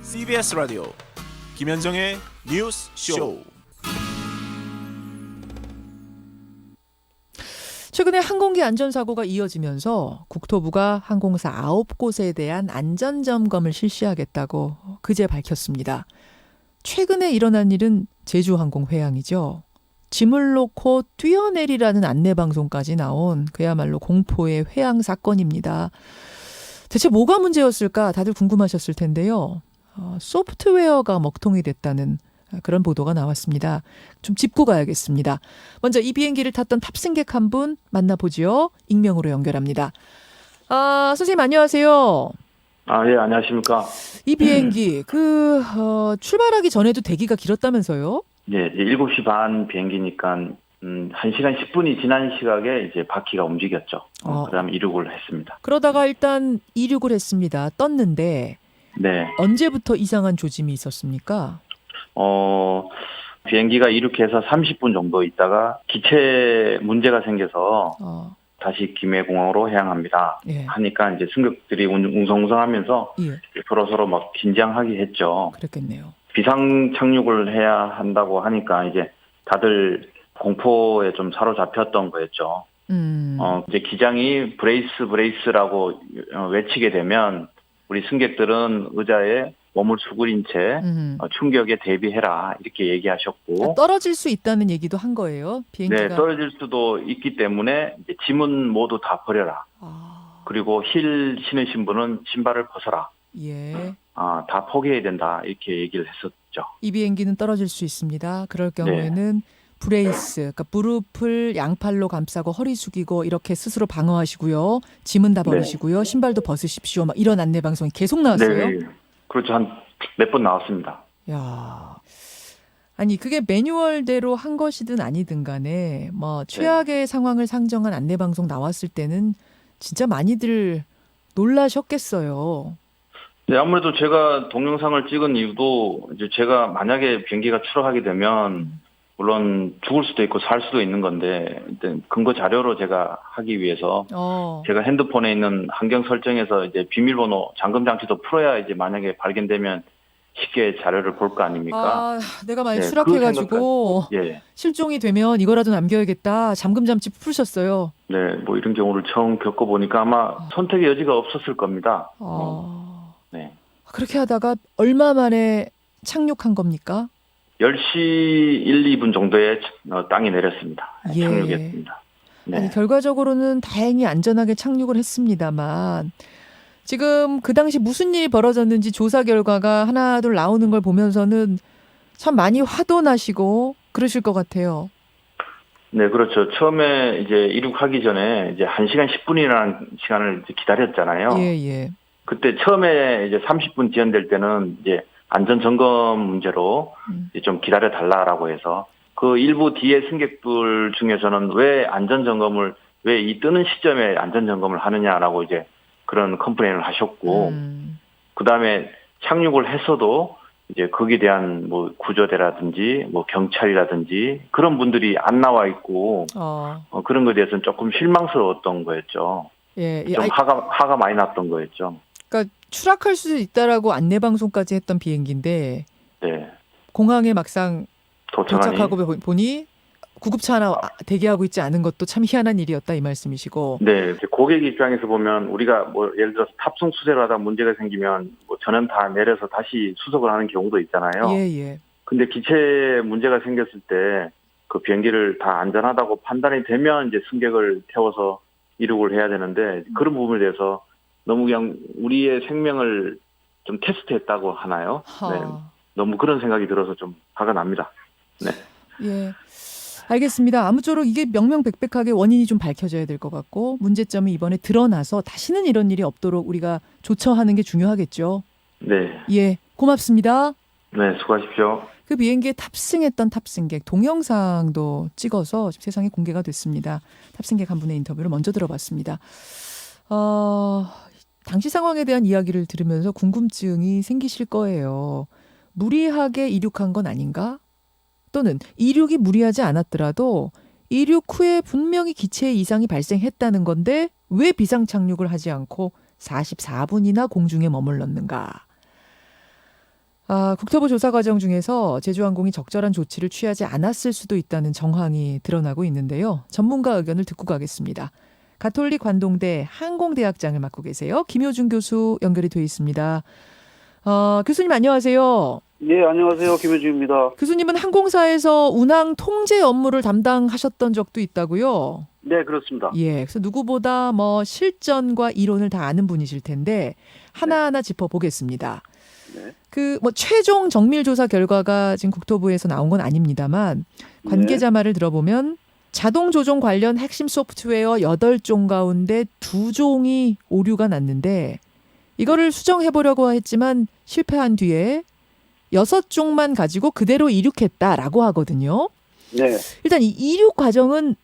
CBS 라디오 김현정의 뉴스 쇼. 최근에 항공기 안전사고가 이어지면서 국토부가 항공사 9곳에 대한 안전점검을 실시하겠다고 그제 밝혔습니다. 최근에 일어난 일은 제주항공 회항이죠. 짐을 놓고 뛰어내리라는 안내방송까지 나온 그야말로 공포의 회항 사건입니다. 대체 뭐가 문제였을까 다들 궁금하셨을 텐데요. 소프트웨어가 먹통이 됐다는 그런 보도가 나왔습니다. 좀 짚고 가야겠습니다. 먼저 이 비행기를 탔던 탑승객 한 분 만나보죠. 익명으로 연결합니다. 선생님 안녕하세요. 예, 안녕하십니까. 이 비행기 출발하기 전에도 대기가 길었다면서요? 네, 이제 7시 반 비행기니까 1시간 10분이 지난 시각에 이제 바퀴가 움직였죠. 그다음에 이륙을 했습니다. 그러다가 일단 이륙을 했습니다. 떴는데 네. 언제부터 이상한 조짐이 있었습니까? 비행기가 이륙해서 30분 정도 있다가 기체 문제가 생겨서 다시 김해공항으로 향합니다. 예. 하니까 이제 승객들이 웅성웅성하면서 예. 서로 막 긴장하게 했죠. 그랬겠네요. 비상 착륙을 해야 한다고 하니까 이제 다들 공포에 좀 사로잡혔던 거였죠. 이제 기장이 브레이스라고 외치게 되면 우리 승객들은 의자에 몸을 수그린 채 충격에 대비해라 이렇게 얘기하셨고, 떨어질 수 있다는 얘기도 한 거예요. 비행기가. 네, 떨어질 수도 있기 때문에 이제 짐은 모두 다 버려라. 그리고 힐 신으신 분은 신발을 벗어라. 예. 다 포기해야 된다 이렇게 얘기를 했었죠. 이 비행기는 떨어질 수 있습니다. 그럴 경우에는 브레이스, 그러니까 무릎을 양팔로 감싸고 허리 숙이고 이렇게 스스로 방어하시고요. 짐은 다 버리시고요. 신발도 벗으십시오. 막 이런 안내 방송이 계속 나왔어요. 네, 그렇죠. 한 몇 번 나왔습니다. 야, 아니 그게 매뉴얼대로 한 것이든 아니든 간에 뭐 최악의 상황을 상정한 안내 방송 나왔을 때는 진짜 많이들 놀라셨겠어요. 네, 아무래도 제가 동영상을 찍은 이유도 이제 제가 만약에 비행기가 추락하게 되면 물론 죽을 수도 있고 살 수도 있는 건데 일단 근거 자료로 제가 하기 위해서 제가 핸드폰에 있는 환경 설정에서 이제 비밀번호 잠금 장치도 풀어야 이제 만약에 발견되면 쉽게 자료를 볼 거 아닙니까? 내가 만약 추락해가지고 실종이 되면 이거라도 남겨야겠다. 잠금 장치 풀으셨어요. 네, 뭐 이런 경우를 처음 겪어보니까 아마 선택의 여지가 없었을 겁니다. 네. 그렇게 하다가 얼마 만에 착륙한 겁니까? 10시 1, 2분 정도에 땅에 내렸습니다. 예. 착륙했습니다. 네. 아니, 결과적으로는 다행히 안전하게 착륙을 했습니다만 지금 그 당시 무슨 일이 벌어졌는지 조사 결과가 하나둘 나오는 걸 보면서는 참 많이 화도 나시고 그러실 것 같아요. 네, 그렇죠. 처음에 이제 이륙하기 전에 이제 1시간 10분이라는 시간을 이제 기다렸잖아요. 예. 그때 처음에 이제 30분 지연될 때는 이제 안전 점검 문제로 이제 좀 기다려 달라라고 해서 그 일부 뒤에 승객들 중에서는 왜 안전 점검을 왜 이 뜨는 시점에 안전 점검을 하느냐라고 이제 그런 컴플레인을 하셨고, 그 다음에 착륙을 했어도 이제 거기에 대한 뭐 구조대라든지 뭐 경찰이라든지 그런 분들이 안 나와 있고, 그런 거에 대해서는 조금 실망스러웠던 거였죠. 좀 화가 많이 났던 거였죠. 그러니까 추락할 수도 있다라고 안내 방송까지 했던 비행기인데, 네. 공항에 막상 도착하고 보니 구급차 하나 대기하고 있지 않은 것도 참 희한한 일이었다 이 말씀이시고. 네, 고객 입장에서 보면 우리가 뭐 예를 들어서 탑승 수색을 하다 문제가 생기면 뭐 전원 다 내려서 다시 수속을 하는 경우도 있잖아요. 예. 근데 기체 문제가 생겼을 때 그 비행기를 다 안전하다고 판단이 되면 이제 승객을 태워서 이륙을 해야 되는데 그런 부분에 대해서 너무 그냥 우리의 생명을 좀 테스트했다고 하나요? 네, 너무 그런 생각이 들어서 좀 화가 납니다. 네. 예. 알겠습니다. 아무쪼록 이게 명명백백하게 원인이 좀 밝혀져야 될 것 같고 문제점이 이번에 드러나서 다시는 이런 일이 없도록 우리가 조처하는 게 중요하겠죠. 네. 예, 고맙습니다. 네, 수고하십시오. 그 비행기에 탑승했던 탑승객 동영상도 찍어서 세상에 공개가 됐습니다. 탑승객 한 분의 인터뷰를 먼저 들어봤습니다. 당시 상황에 대한 이야기를 들으면서 궁금증이 생기실 거예요. 무리하게 이륙한 건 아닌가? 또는 이륙이 무리하지 않았더라도 이륙 후에 분명히 기체에 이상이 발생했다는 건데 왜 비상 착륙을 하지 않고 44분이나 공중에 머물렀는가? 국토부 조사 과정 중에서 제주항공이 적절한 조치를 취하지 않았을 수도 있다는 정황이 드러나고 있는데요. 전문가 의견을 듣고 가겠습니다. 가톨릭 관동대 항공대학장을 맡고 계세요. 김효준 교수 연결이 돼 있습니다. 교수님 안녕하세요. 네, 안녕하세요. 김효준입니다. 교수님은 항공사에서 운항 통제 업무를 담당하셨던 적도 있다고요? 네, 그렇습니다. 예, 그래서 누구보다 실전과 이론을 다 아는 분이실 텐데 하나하나 짚어보겠습니다. 네. 최종 정밀 조사 결과가 지금 국토부에서 나온 건 아닙니다만 관계자 말을 들어보면 자동 조종 관련 핵심 소프트웨어 8종 가운데 2종이 오류가 났는데 이거를 수정해보려고 했지만 실패한 뒤에 6종만 가지고 그대로 이륙했다라고 하거든요. 네. 일단 이 이륙 과정은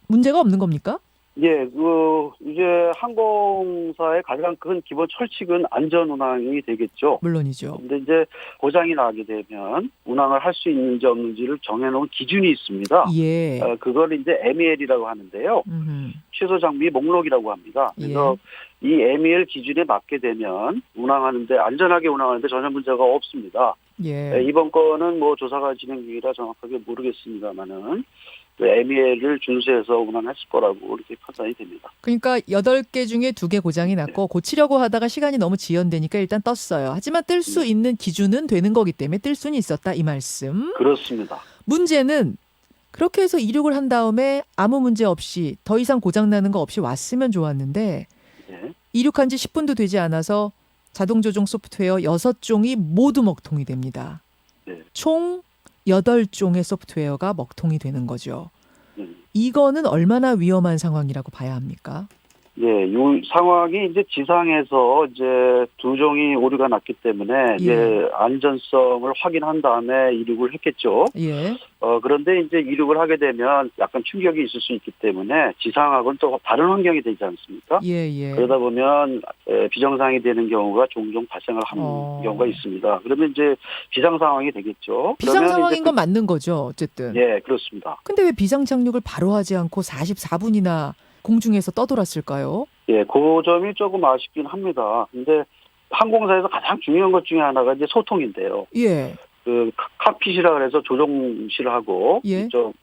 문제가 없는 겁니까? 예, 이제 항공사의 가장 큰 기본 철칙은 안전 운항이 되겠죠. 물론이죠. 근데 이제 고장이 나게 되면 운항을 할 수 있는지 없는지를 정해놓은 기준이 있습니다. 예. 그걸 이제 MEL이라고 하는데요. 최소 장비 목록이라고 합니다. 그래서 이 MEL 기준에 맞게 되면 안전하게 운항하는데 전혀 문제가 없습니다. 예. 이번 건은 조사가 진행 중이라 정확하게 모르겠습니다만은 MEL을 준수해서 운항했을 거라고 이렇게 판단이 됩니다. 그러니까 8개 중에 2개 고장이 났고 고치려고 하다가 시간이 너무 지연되니까 일단 떴어요. 하지만 뜰 수 있는 기준은 되는 거기 때문에 뜰 수는 있었다 이 말씀. 그렇습니다. 문제는 그렇게 해서 이륙을 한 다음에 아무 문제 없이 더 이상 고장 나는 거 없이 왔으면 좋았는데 네. 이륙한 지 10분도 되지 않아서 자동 조종 소프트웨어 6종이 모두 먹통이 됩니다. 네. 총 8종의 소프트웨어가 먹통이 되는 거죠. 이거는 얼마나 위험한 상황이라고 봐야 합니까? 예, 이 상황이 이제 지상에서 이제 2종이 오류가 났기 때문에 이제 안전성을 확인한 다음에 이륙을 했겠죠. 예. 그런데 이제 이륙을 하게 되면 약간 충격이 있을 수 있기 때문에 지상하고는 또 다른 환경이 되지 않습니까? 예. 그러다 보면 비정상이 되는 경우가 종종 발생을 하는 경우가 있습니다. 그러면 이제 비상 상황이 되겠죠. 비상 상황인 건 맞는 거죠, 어쨌든. 예, 그렇습니다. 근데 왜 비상 착륙을 바로 하지 않고 44분이나 공중에서 떠돌았을까요? 예, 그 점이 조금 아쉽긴 합니다. 근데 항공사에서 가장 중요한 것 중에 하나가 이제 소통인데요. 예. 칵핏이라 그래서 조종실하고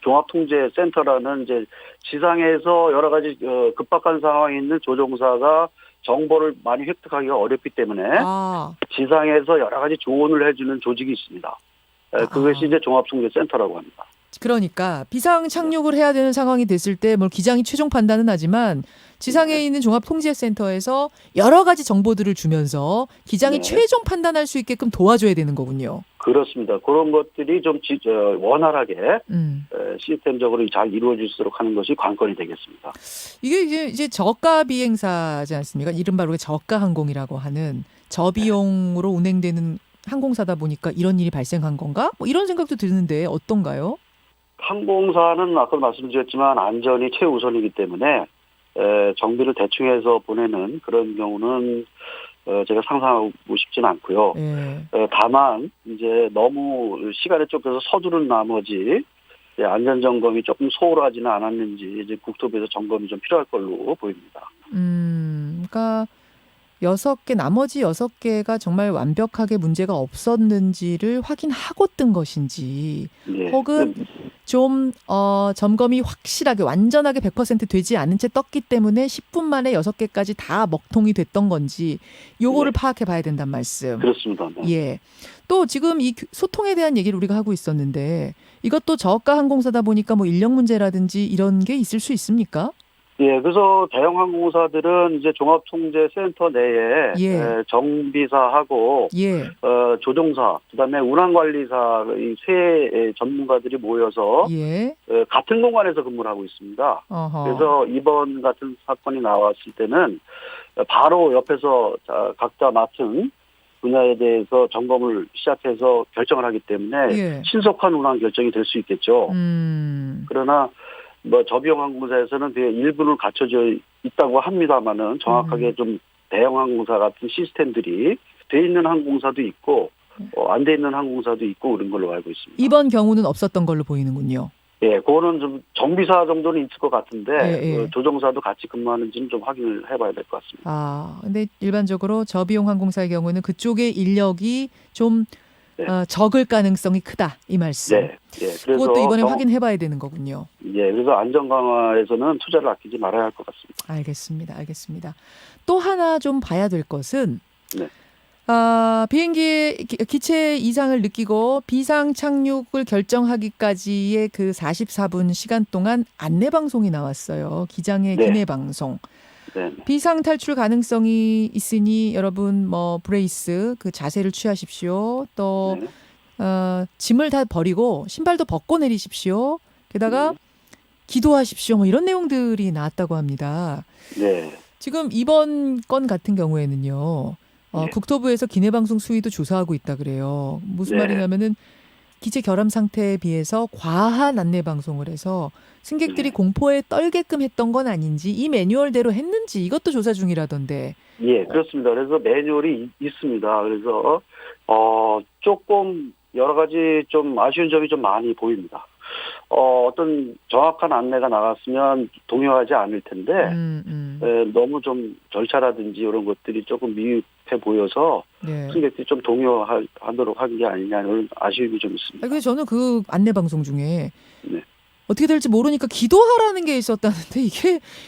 종합통제센터라는 이제 지상에서 여러 가지 급박한 상황에 있는 조종사가 정보를 많이 획득하기가 어렵기 때문에 지상에서 여러 가지 조언을 해주는 조직이 있습니다. 그것이 이제 종합통제센터라고 합니다. 그러니까 비상 착륙을 해야 되는 상황이 됐을 때 기장이 최종 판단은 하지만 지상에 있는 종합통제센터에서 여러 가지 정보들을 주면서 기장이 최종 판단할 수 있게끔 도와줘야 되는 거군요. 그렇습니다. 그런 것들이 좀 원활하게 시스템적으로 잘 이루어질수록 하는 것이 관건이 되겠습니다. 이게 이제 저가 비행사지 않습니까? 이른바 저가 항공이라고 하는 저비용으로 운행되는 항공사다 보니까 이런 일이 발생한 건가? 이런 생각도 드는데 어떤가요? 항공사는 아까 말씀드렸지만 안전이 최우선이기 때문에 정비를 대충 해서 보내는 그런 경우는 제가 상상하고 싶지는 않고요. 다만 이제 너무 시간에 쫓겨서 서두른 나머지 안전 점검이 조금 소홀하지는 않았는지 이제 국토부에서 점검이 좀 필요할 걸로 보입니다. 그러니까 나머지 6개가 정말 완벽하게 문제가 없었는지를 확인하고 뜬 것인지 혹은 좀 점검이 확실하게 완전하게 100% 되지 않은 채 떴기 때문에 10분 만에 6개까지 다 먹통이 됐던 건지 요거를 파악해 봐야 된다는 말씀. 그렇습니다. 예. 또 지금 이 소통에 대한 얘기를 우리가 하고 있었는데 이것도 저가 항공사다 보니까 인력 문제라든지 이런 게 있을 수 있습니까? 예, 그래서 대형 항공사들은 이제 종합통제센터 내에 정비사하고 조종사, 그다음에 운항관리사 이 세 전문가들이 모여서 같은 공간에서 근무를 하고 있습니다. 그래서 이번 같은 사건이 나왔을 때는 바로 옆에서 각자 맡은 분야에 대해서 점검을 시작해서 결정을 하기 때문에 신속한 운항 결정이 될 수 있겠죠. 그러나 저비용 항공사에서는 되게 일부는 갖춰져 있다고 합니다만은 정확하게 좀 대형 항공사 같은 시스템들이 돼 있는 항공사도 있고 안 돼 있는 항공사도 있고 그런 걸로 알고 있습니다. 이번 경우는 없었던 걸로 보이는군요. 예, 그거는 좀 정비사 정도는 있을 것 같은데 예. 그 조종사도 같이 근무하는지는 좀 확인을 해봐야 될 것 같습니다. 아, 근데 일반적으로 저비용 항공사의 경우는 그쪽의 인력이 좀 네. 적을 가능성이 크다 이 말씀. 네, 예. 그래서 그것도 이번에 확인해봐야 되는 거군요. 예, 그래서 안전 강화에서는 투자를 아끼지 말아야 할 것 같습니다. 알겠습니다. 또 하나 좀 봐야 될 것은 네. 비행기의 기체 이상을 느끼고 비상 착륙을 결정하기까지의 그 44분 시간 동안 안내 방송이 나왔어요. 기장의 네. 기내 방송. 네. 비상 탈출 가능성이 있으니 여러분 뭐 브레이스 그 자세를 취하십시오. 또 네. 짐을 다 버리고 신발도 벗고 내리십시오. 게다가 기도하십시오. 뭐 이런 내용들이 나왔다고 합니다. 네. 지금 이번 건 같은 경우에는요. 네. 국토부에서 기내방송 수위도 조사하고 있다 그래요. 무슨 네. 말이냐면은 기체 결함 상태에 비해서 과한 안내 방송을 해서 승객들이 네. 공포에 떨게끔 했던 건 아닌지 이 매뉴얼대로 했는지 이것도 조사 중이라던데. 예, 그렇습니다. 그래서 매뉴얼이 있습니다. 그래서 조금 여러 가지 좀 아쉬운 점이 좀 많이 보입니다. 어떤 정확한 안내가 나갔으면 동요하지 않을 텐데 너무 좀 절차라든지 이런 것들이 조금 미흡해 보여서 네. 승객들이 좀 동요하도록 한 게 아니냐 이런 아쉬움이 좀 있습니다. 근데 저는 그 안내 방송 중에 네. 어떻게 될지 모르니까 기도하라는 게 있었다는데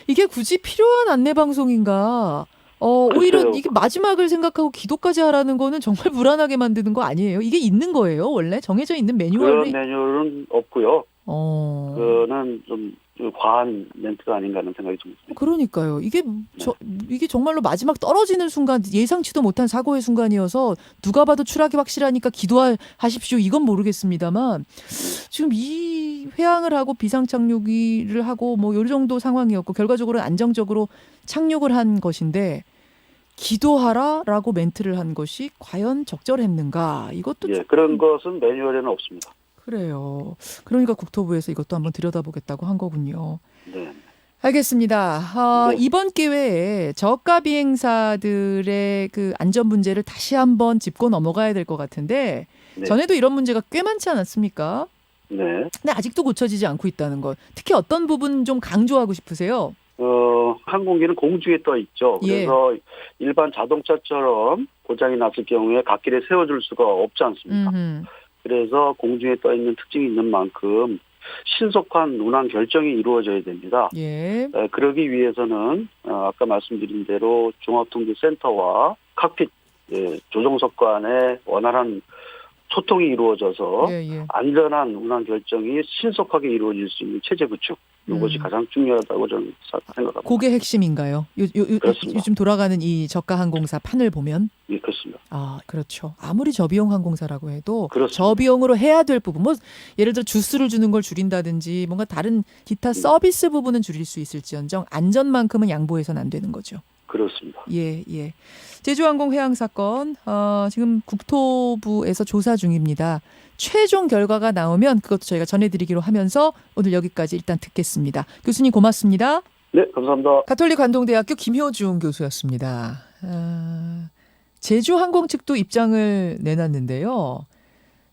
이게 굳이 필요한 안내 방송인가? 오히려 글쎄요. 이게 마지막을 생각하고 기도까지 하라는 거는 정말 불안하게 만드는 거 아니에요? 이게 있는 거예요, 원래? 정해져 있는 매뉴얼이? 그런 매뉴얼은 없고요. 어. 그거는 좀 과한 멘트가 아닌가 하는 생각이 좀 있습니다. 그러니까요. 이게 정말로 마지막 떨어지는 순간 예상치도 못한 사고의 순간이어서 누가 봐도 추락이 확실하니까 기도하십시오. 이건 모르겠습니다만 지금 이 회항을 하고 비상 착륙을 하고 뭐 요 정도 상황이었고 결과적으로 안정적으로 착륙을 한 것인데 기도하라라고 멘트를 한 것이 과연 적절했는가? 이것도 예, 좀 그런 것은 매뉴얼에는 없습니다. 그래요. 그러니까 국토부에서 이것도 한번 들여다보겠다고 한 거군요. 네. 알겠습니다. 네. 이번 기회에 저가 비행사들의 그 안전 문제를 다시 한번 짚고 넘어가야 될 것 같은데 네. 전에도 이런 문제가 꽤 많지 않았습니까? 네. 근데 아직도 고쳐지지 않고 있다는 것. 특히 어떤 부분 좀 강조하고 싶으세요? 항공기는 공중에 떠 있죠. 그래서 일반 자동차처럼 고장이 났을 경우에 갓길에 세워줄 수가 없지 않습니까? 그래서 공중에 떠 있는 특징이 있는 만큼 신속한 운항 결정이 이루어져야 됩니다. 예. 그러기 위해서는 아까 말씀드린 대로 종합통제센터와 칵핏 조종석 간의 원활한 소통이 이루어져서 안전한 운항 결정이 신속하게 이루어질 수 있는 체제 구축. 이것이 가장 중요하다고 저는 생각합니다. 그게 핵심인가요? 요즘 돌아가는 이 저가 항공사 판을 보면? 예, 그렇습니다. 아, 그렇죠. 아무리 저비용 항공사라고 해도 그렇습니다. 저비용으로 해야 될 부분, 뭐 예를 들어 주스를 주는 걸 줄인다든지 뭔가 다른 기타 서비스 부분은 줄일 수 있을지언정 안전만큼은 양보해서는 안 되는 거죠. 그렇습니다. 예. 제주항공 회항 사건 지금 국토부에서 조사 중입니다. 최종 결과가 나오면 그것도 저희가 전해드리기로 하면서 오늘 여기까지 일단 듣겠습니다. 교수님 고맙습니다. 네, 감사합니다. 가톨릭관동대학교 김효중 교수였습니다. 제주항공 측도 입장을 내놨는데요.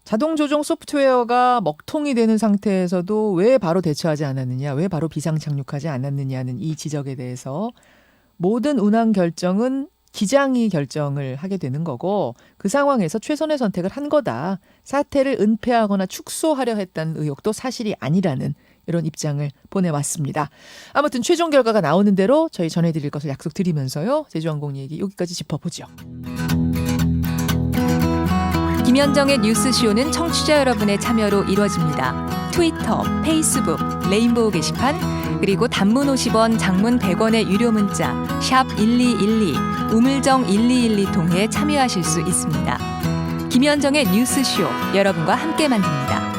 자동 조종 소프트웨어가 먹통이 되는 상태에서도 왜 바로 대처하지 않았느냐, 왜 바로 비상 착륙하지 않았느냐는 이 지적에 대해서 모든 운항 결정은 기장이 결정을 하게 되는 거고 그 상황에서 최선의 선택을 한 거다. 사태를 은폐하거나 축소하려 했다는 의혹도 사실이 아니라는 이런 입장을 보내왔습니다. 아무튼 최종 결과가 나오는 대로 저희 전해드릴 것을 약속드리면서요. 제주항공 얘기 여기까지 짚어보죠. 김현정의 뉴스쇼는 청취자 여러분의 참여로 이루어집니다. 트위터, 페이스북, 레인보우 게시판 그리고 단문 50원, 장문 100원의 유료 문자 샵 1212, 우물정 1212 통해 참여하실 수 있습니다. 김현정의 뉴스쇼 여러분과 함께 만듭니다.